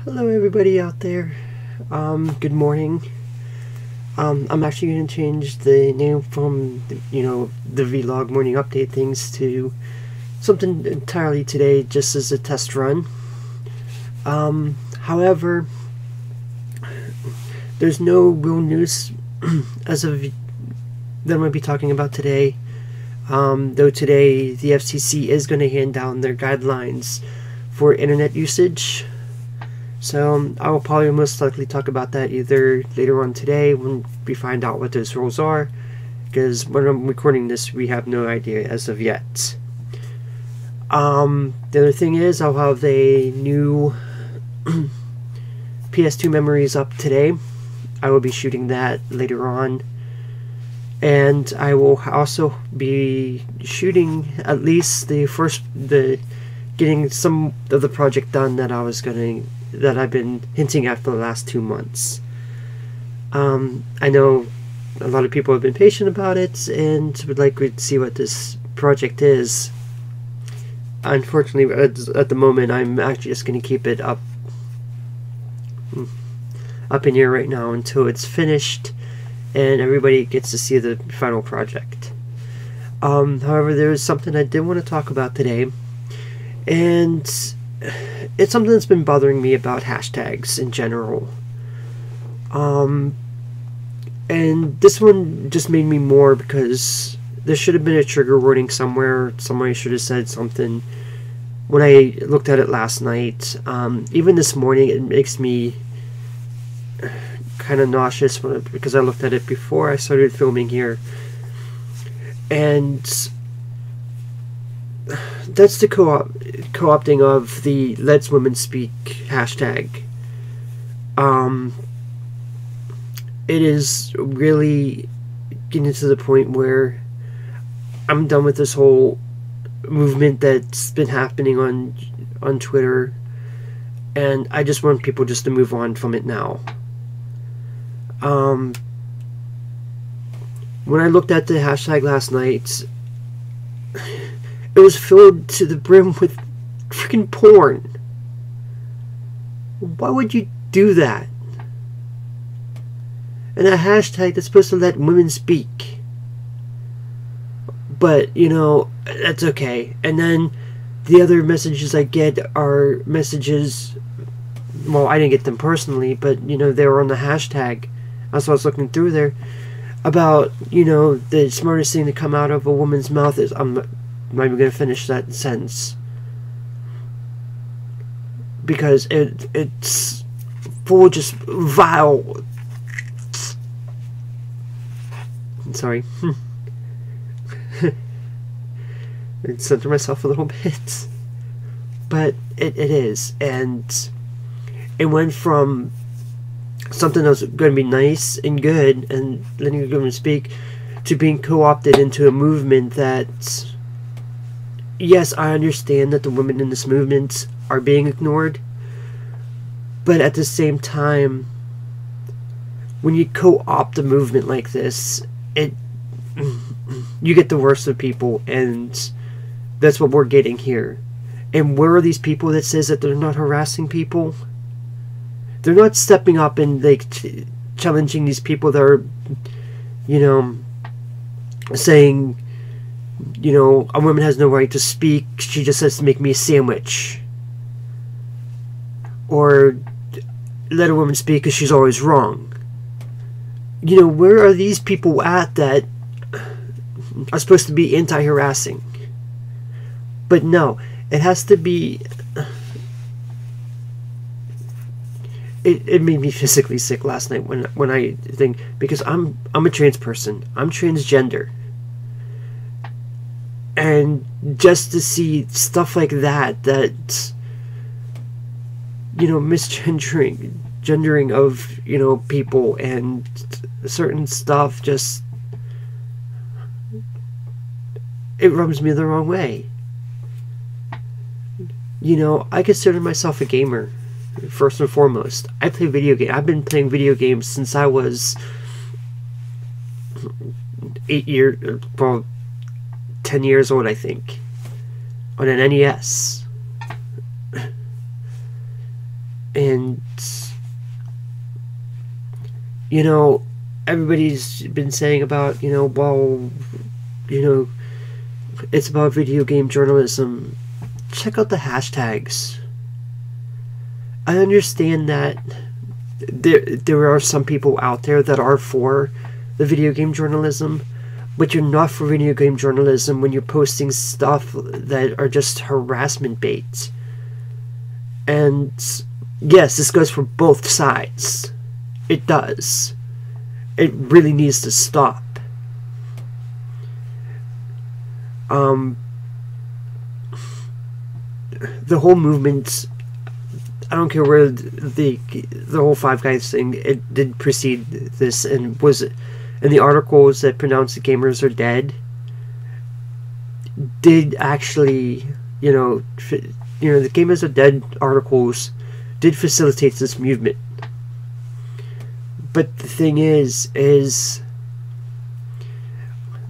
Hello everybody out there. Good morning. I'm actually going to change the name from, the vlog morning update things to something entirely today just as a test run. However, there's no real news as of that I'm going to be talking about today. Though today the FCC is going to hand down their guidelines for internet usage. So I will probably most likely talk about that either later on today when we find out what those rules are, because when I'm recording this we have no idea as of yet. The other thing is I'll have a new PS2 memories up today. I will be shooting that later on, and I will also be shooting at least getting some of the project done that I've been hinting at for the last 2 months. I know a lot of people have been patient about it and would like to see what this project is. Unfortunately, at the moment, I'm actually just going to keep it up in here right now until it's finished and everybody gets to see the final project. However, there is something I did want to talk about today, and it's something that's been bothering me about hashtags in general. And this one just made me more because there should have been a trigger warning somewhere. Somebody should have said something when I looked at it last night. Even this morning it makes me kind of nauseous because I looked at it before I started filming here. And that's the co-opting of the letwomenspeak hashtag. It is really getting to the point where I'm done with this whole movement that's been happening on Twitter, and I just want people just to move on from it now. When I looked at the hashtag last night, it was filled to the brim with freaking porn. Why would you do that? And a hashtag that's supposed to let women speak. But, that's okay. And then the other messages I get are messages, well, I didn't get them personally, but, they were on the hashtag. That's what I was looking through there. About, the smartest thing to come out of a woman's mouth is, I'm not even going to finish that sentence, because it's full of just vile. Sorry. I center myself a little bit, but it is, and it went from something that was going to be nice and good and letting the women speak to being co-opted into a movement that, yes, I understand that the women in this movement are being ignored, but at the same time, when you co-opt a movement like this, you get the worst of people, and that's what we're getting here. And where are these people that says that they're not harassing people? They're not stepping up and challenging these people that are, saying, a woman has no right to speak, she just has to make me a sandwich. Or let a woman speak because she's always wrong. Where are these people at that are supposed to be anti-harassing? But no, it has to be. It made me physically sick last night when I think, because I'm a trans person. I'm transgender. And just to see stuff like that misgendering of, people and certain stuff, just, it rubs me the wrong way. I consider myself a gamer, first and foremost. I play video games. I've been playing video games since I was 10 years old, I think, on an NES. And, you know, everybody's been saying about, you know, well, you know, it's about video game journalism. Check out the hashtags. I understand that there are some people out there that are for the video game journalism, but you're not for video game journalism when you're posting stuff that are just harassment bait. And yes, this goes for both sides. It does. It really needs to stop. The whole movement, I don't care where the whole Five Guys thing, it did precede this, and was in the articles that pronounced the gamers are dead, did actually, you know, the gamers are dead articles did facilitate this movement. But the thing is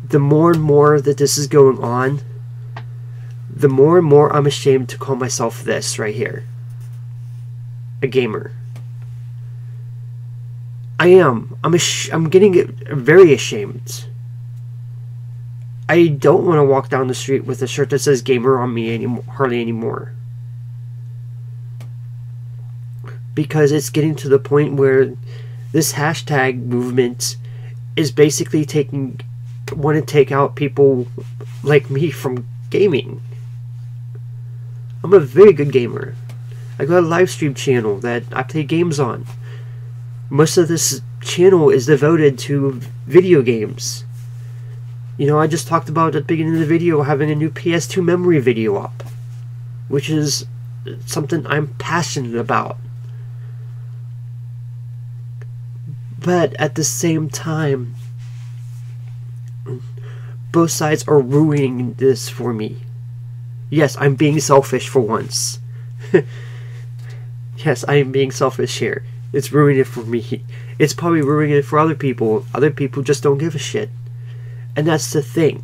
the more and more that this is going on, the more and more I'm ashamed to call myself this right here. A gamer. I am. I'm getting very ashamed. I don't want to walk down the street with a shirt that says gamer on me hardly anymore. Because it's getting to the point where this hashtag movement is basically want to take out people like me from gaming. I'm a very good gamer. I got a live stream channel that I play games on. Most of this channel is devoted to video games. You know, I just talked about at the beginning of the video having a new PS2 memory video up, which is something I'm passionate about. But at the same time, both sides are ruining this for me. Yes, I'm being selfish for once. Yes, I am being selfish here. It's ruining it for me. It's probably ruining it for other people. Other people just don't give a shit. And that's the thing.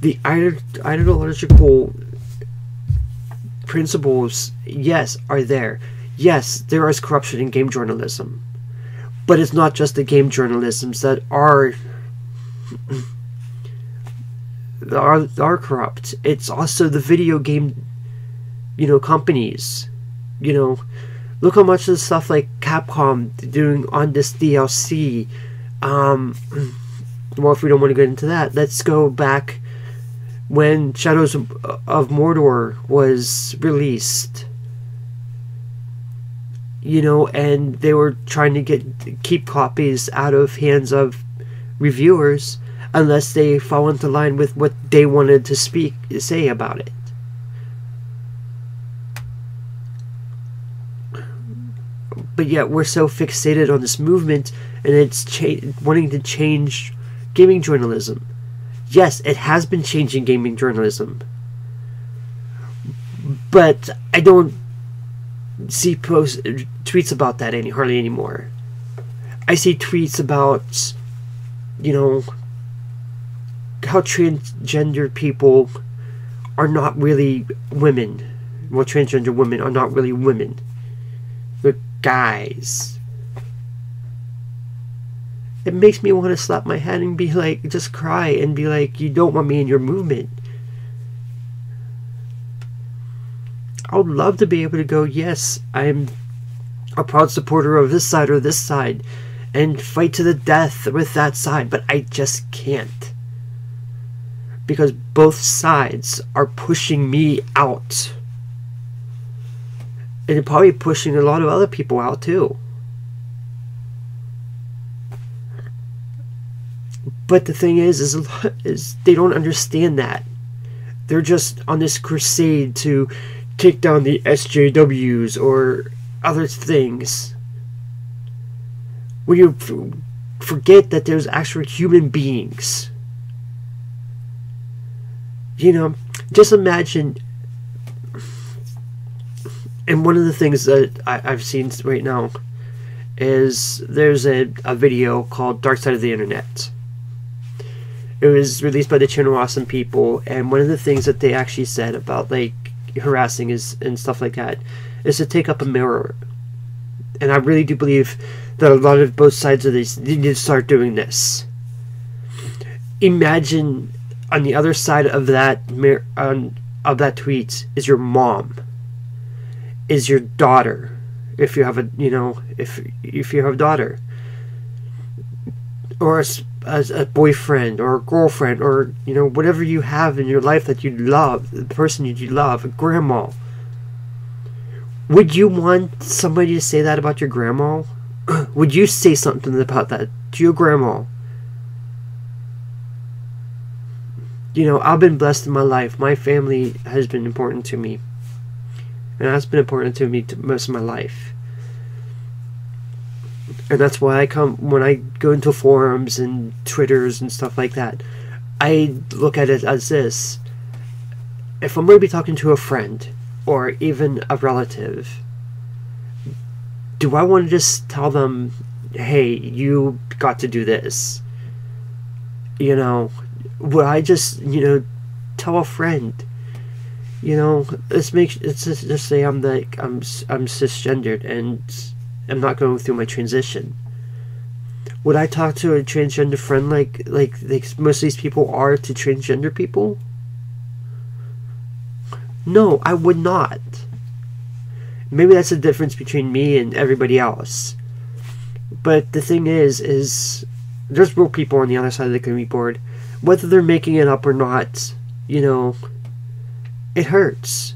The ideological principles, yes, are there. Yes, there is corruption in game journalism. But it's not just the game journalisms that are corrupt. It's also the video game, you know, companies. You know, look how much of the stuff like Capcom doing on this DLC. Well, if we don't want to get into that, let's go back when Shadows of Mordor was released. You know, and they were trying to keep copies out of hands of reviewers unless they fall into line with what they wanted to say about it. But yet we're so fixated on this movement, and it's wanting to change gaming journalism. Yes, it has been changing gaming journalism, but I don't see tweets about that hardly anymore. I see tweets about, you know, how transgender people are not really women. Well, transgender women are not really women. They're guys. It makes me want to slap my head and be like, just cry and be like, you don't want me in your movement. I would love to be able to go, yes, I'm a proud supporter of this side or this side, and fight to the death with that side, but I just can't. Because both sides are pushing me out. And they're probably pushing a lot of other people out too. But the thing is they don't understand that. They're just on this crusade to take down the SJWs or other things. When you forget that there's actual human beings. You know, just imagine. And one of the things that I've seen right now is there's a video called Dark Side of the Internet. It was released by the channel Awesome People, and one of the things that they actually said about, like, harassing and stuff like that, is to take up a mirror. And I really do believe that a lot of both sides of this need to start doing this. Imagine on the other side of that of that tweet is your mom, is your daughter, if you have a if you have a daughter, or a boyfriend or a girlfriend, or whatever you have in your life that you love, the person you love, a grandma. Would you want somebody to say that about your grandma? Would you say something about that to your grandma? I've been blessed in my life. My family has been important to me, and that's been important to me most of my life. And that's why when I go into forums and Twitters and stuff like that, I look at it as this: if I'm going to be talking to a friend or even a relative, do I want to just tell them, hey, you got to do this? Would I just, tell a friend, let's just say I'm cisgendered and I'm not going through my transition. Would I talk to a transgender friend like most of these people are to transgender people? No, I would not. Maybe that's the difference between me and everybody else. But the thing is there's real people on the other side of the community board. Whether they're making it up or not, it hurts.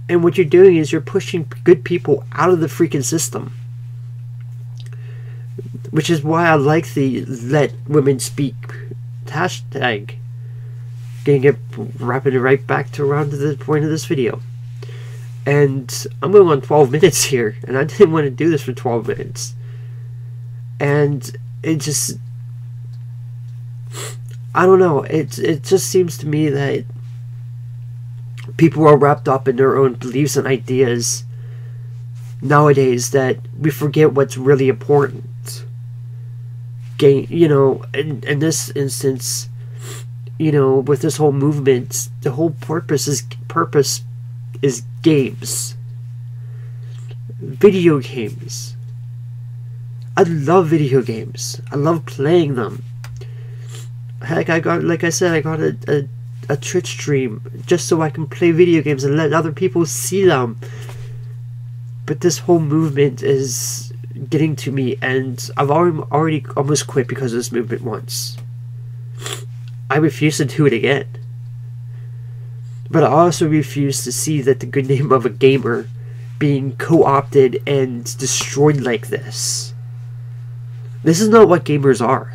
And what you're doing is you're pushing good people out of the freaking system. Which is why I like the Let Women Speak hashtag. Wrapping it right back to around to the point of this video. And I'm going on 12 minutes here, and I didn't want to do this for 12 minutes. And it just, I don't know, it just seems to me that people are wrapped up in their own beliefs and ideas nowadays that we forget what's really important. In this instance, with this whole movement, the whole purpose is games. Video games. I love video games. I love playing them. Heck, I got a Twitch stream just so I can play video games and let other people see them. But this whole movement is getting to me, and I've already almost quit because of this movement once. I refuse to do it again. But I also refuse to see that the good name of a gamer being co-opted and destroyed like this. This is not what gamers are.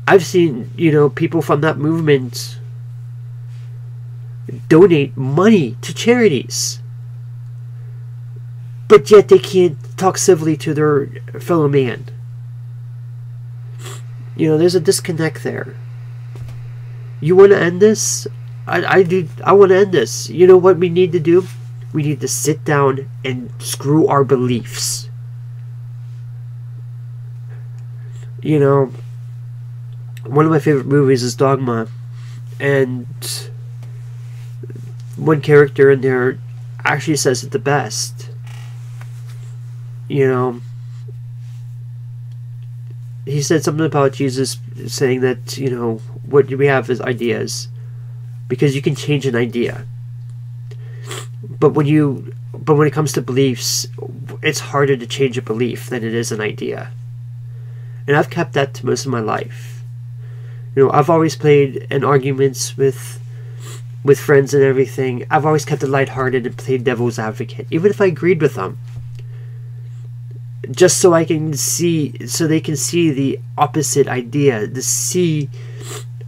I've seen, people from that movement donate money to charities. But yet they can't talk civilly to their fellow man. There's a disconnect there. You want to end this? I do. I want to end this. You know what we need to do? We need to sit down and screw our beliefs. One of my favorite movies is Dogma, and one character in there actually says it the best. He said something about Jesus saying that, what we have is ideas. Because you can change an idea. But when it comes to beliefs, it's harder to change a belief than it is an idea. And I've kept that to most of my life. I've always played in arguments with friends and everything. I've always kept it lighthearted and played devil's advocate, even if I agreed with them. Just so they can see the opposite idea, to see,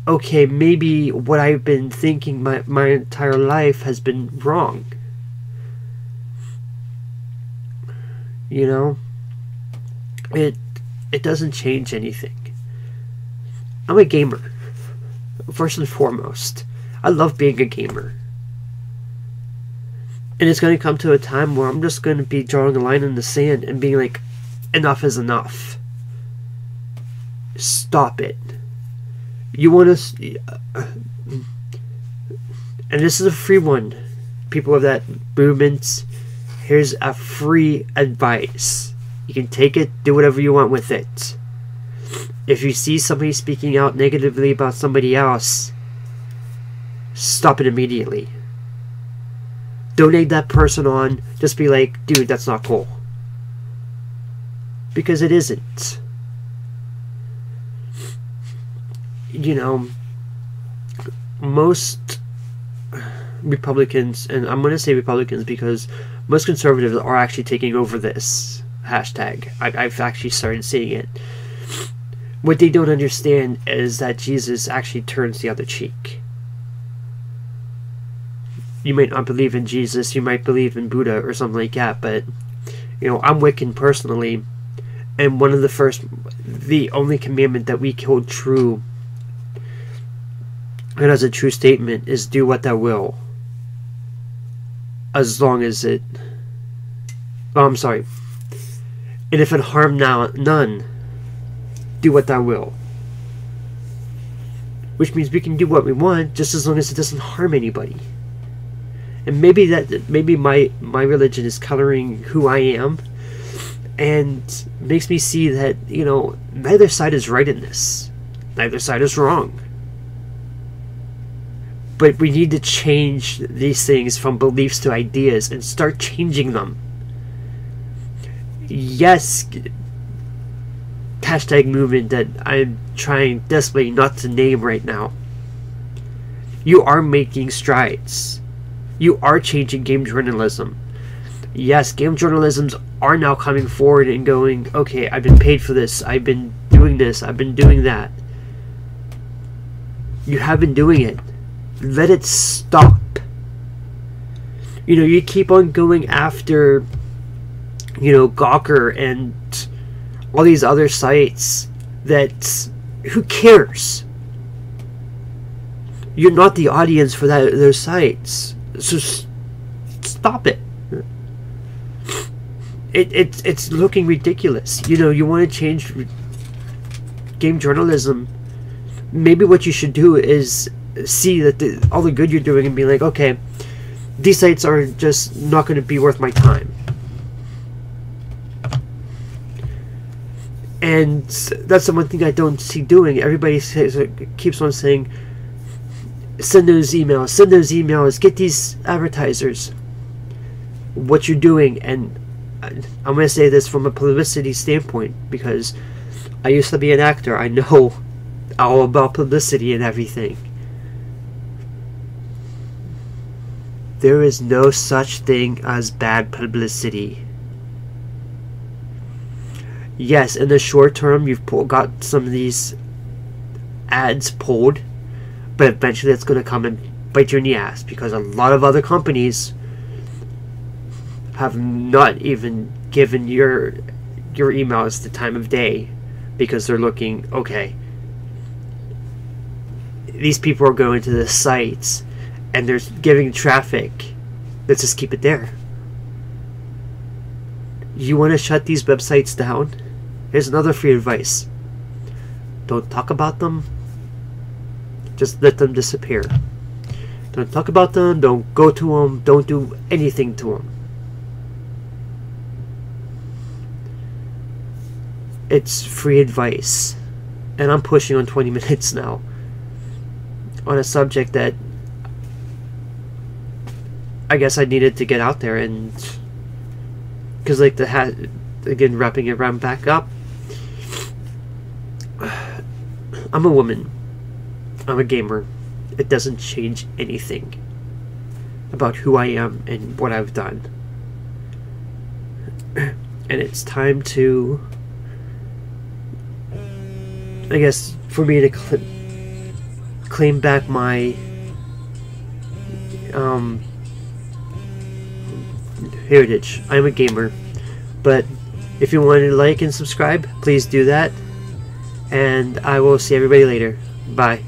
okay, maybe what I've been thinking my entire life has been wrong. It doesn't change anything. I'm a gamer, first and foremost. I love being a gamer. And it's going to come to a time where I'm just going to be drawing a line in the sand and being like, enough is enough. Stop it. You want to... And this is a free one. People of that movement, here's a free advice. You can take it, do whatever you want with it. If you see somebody speaking out negatively about somebody else, stop it immediately. Don't egg that person on. Just be like, dude, that's not cool. Because it isn't. You know, most Republicans, and I'm going to say Republicans because most conservatives are actually taking over this hashtag. I've actually started seeing it. What they don't understand is that Jesus actually turns the other cheek. You might not believe in Jesus, you might believe in Buddha or something like that, but, you know, I'm Wiccan personally, and the only commandment that we hold true, and as a true statement, is do what thou will. As long as it... Oh, I'm sorry. And if it harm none, do what thou will. Which means we can do what we want, just as long as it doesn't harm anybody. And maybe my religion is coloring who I am, and makes me see that, you know, neither side is right in this. Neither side is wrong. But we need to change these things from beliefs to ideas and start changing them. Yes, hashtag movement that I'm trying desperately not to name right now. You are making strides. You are changing game journalism. Yes, game journalisms are now coming forward and going, okay, I've been paid for this, I've been doing this, I've been doing that. You have been doing it. Let it stop. You know, you keep on going after, you know, Gawker and all these other sites that, who cares? You're not the audience for those sites. So stop it. It's looking ridiculous. You know, you want to change game journalism. Maybe what you should do is see that all the good you're doing and be like, okay, these sites are just not going to be worth my time. And that's the one thing I don't see doing. Everybody keeps on saying, send those emails, get these advertisers. What you're doing, and I'm going to say this from a publicity standpoint, because I used to be an actor. I know all about publicity and everything. There is no such thing as bad publicity. Yes, in the short term, you've got some of these ads pulled, but eventually it's going to come and bite you in the ass, because a lot of other companies have not even given your emails the time of day, because they're looking, okay, these people are going to the sites and they're giving traffic, let's just keep it there. You want to shut these websites down? Here's another free advice. Don't talk about them. Just let them disappear. Don't talk about them. Don't go to them. Don't do anything to them. It's free advice. And I'm pushing on 20 minutes now on a subject that I guess I needed to get out there, and because like again, wrapping it around back up, I'm a woman, I'm a gamer. It doesn't change anything about who I am and what I've done. And it's time to, I guess, for me to claim back my heritage. I'm a gamer. But if you want to like and subscribe, please do that. And I will see everybody later. Bye.